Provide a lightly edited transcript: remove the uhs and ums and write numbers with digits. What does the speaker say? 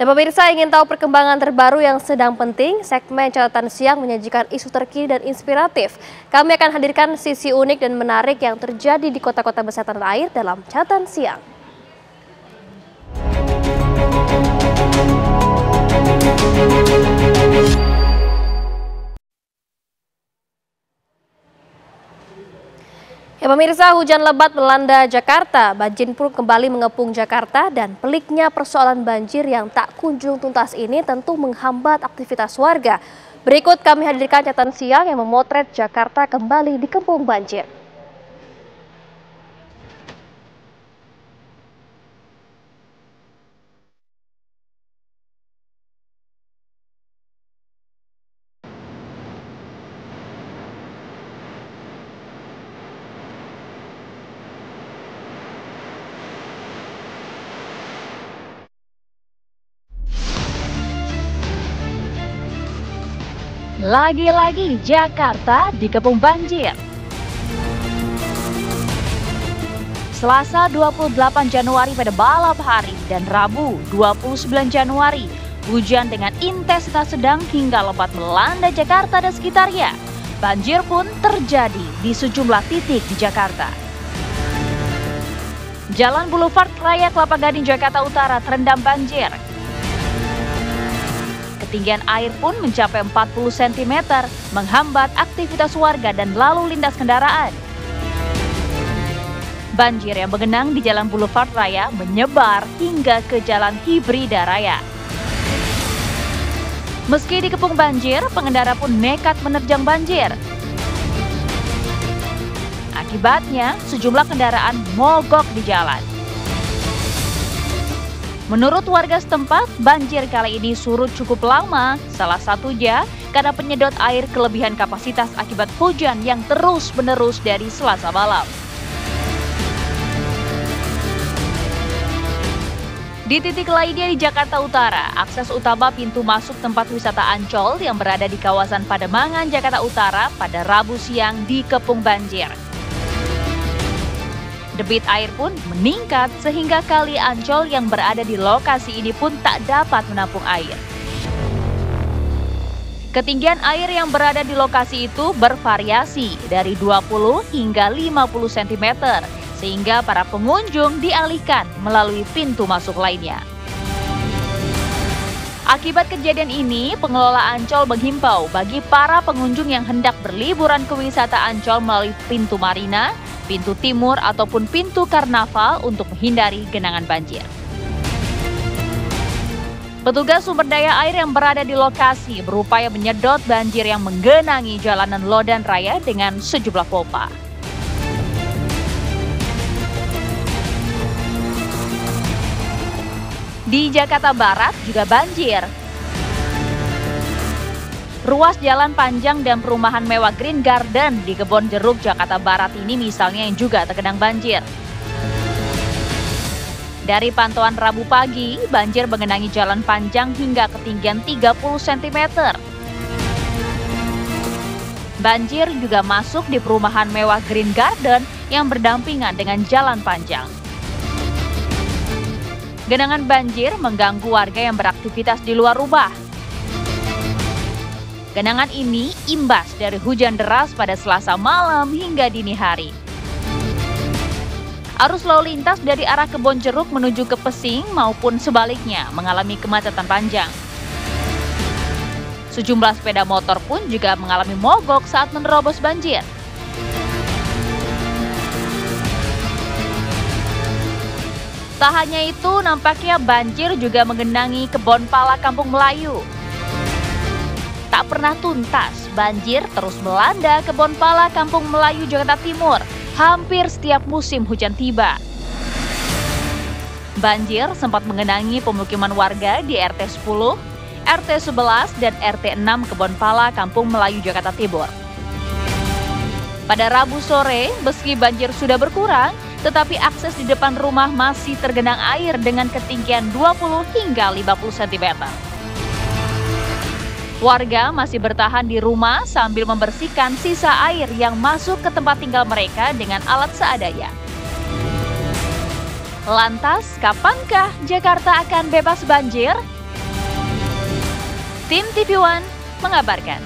Dan pemirsa ingin tahu perkembangan terbaru yang sedang penting, segmen catatan siang menyajikan isu terkini dan inspiratif. Kami akan hadirkan sisi unik dan menarik yang terjadi di kota-kota besar tanah air dalam catatan siang. Ya pemirsa, hujan lebat melanda Jakarta, banjir pun kembali mengepung Jakarta dan peliknya persoalan banjir yang tak kunjung tuntas ini tentu menghambat aktivitas warga. Berikut kami hadirkan catatan siang yang memotret Jakarta kembali dikepung banjir. Lagi-lagi Jakarta dikepung banjir. Selasa 28 Januari pada balap hari dan Rabu 29 Januari, hujan dengan intensitas sedang hingga lebat melanda Jakarta dan sekitarnya. Banjir pun terjadi di sejumlah titik di Jakarta. Jalan Boulevard Raya Kelapa Gading Jakarta Utara terendam banjir. Ketinggian air pun mencapai 40 cm, menghambat aktivitas warga dan lalu lintas kendaraan. Banjir yang menggenang di Jalan Boulevard Raya menyebar hingga ke Jalan Hibrida Raya. Meski dikepung banjir, pengendara pun nekat menerjang banjir. Akibatnya, sejumlah kendaraan mogok di jalan. Menurut warga setempat, banjir kali ini surut cukup lama, salah satunya karena penyedot air kelebihan kapasitas akibat hujan yang terus-menerus dari Selasa malam. Di titik lainnya di Jakarta Utara, akses utama pintu masuk tempat wisata Ancol yang berada di kawasan Pademangan, Jakarta Utara pada Rabu siang dikepung banjir. Debit air pun meningkat sehingga kali Ancol yang berada di lokasi ini pun tak dapat menampung air. Ketinggian air yang berada di lokasi itu bervariasi dari 20 hingga 50 cm, sehingga para pengunjung dialihkan melalui pintu masuk lainnya. Akibat kejadian ini, pengelola Ancol menghimbau bagi para pengunjung yang hendak berliburan ke wisata Ancol melalui pintu Marina, pintu timur ataupun pintu karnaval untuk menghindari genangan banjir. Petugas sumber daya air yang berada di lokasi berupaya menyedot banjir yang menggenangi jalanan Lodan Raya dengan sejumlah pompa. Di Jakarta Barat juga banjir. Ruas jalan panjang dan perumahan mewah Green Garden di Kebon Jeruk, Jakarta Barat ini misalnya yang juga tergenang banjir. Dari pantauan Rabu pagi, banjir mengenangi jalan panjang hingga ketinggian 30 cm. Banjir juga masuk di perumahan mewah Green Garden yang berdampingan dengan jalan panjang. Genangan banjir mengganggu warga yang beraktivitas di luar rumah. Genangan ini imbas dari hujan deras pada Selasa malam hingga dini hari. Arus lalu lintas dari arah Kebon Jeruk menuju ke Pesing maupun sebaliknya mengalami kemacetan panjang. Sejumlah sepeda motor pun juga mengalami mogok saat menerobos banjir. Tak hanya itu, nampaknya banjir juga menggenangi Kebon Pala Kampung Melayu. Tak pernah tuntas, banjir terus melanda Kebon Pala Kampung Melayu, Jakarta Timur hampir setiap musim hujan tiba. Banjir sempat mengenangi pemukiman warga di RT 10, RT 11, dan RT 6 Kebon Pala Kampung Melayu, Jakarta Timur. Pada Rabu sore, meski banjir sudah berkurang, tetapi akses di depan rumah masih tergenang air dengan ketinggian 20 hingga 50 cm. Warga masih bertahan di rumah sambil membersihkan sisa air yang masuk ke tempat tinggal mereka dengan alat seadanya. Lantas, kapankah Jakarta akan bebas banjir? Tim TV One mengabarkan.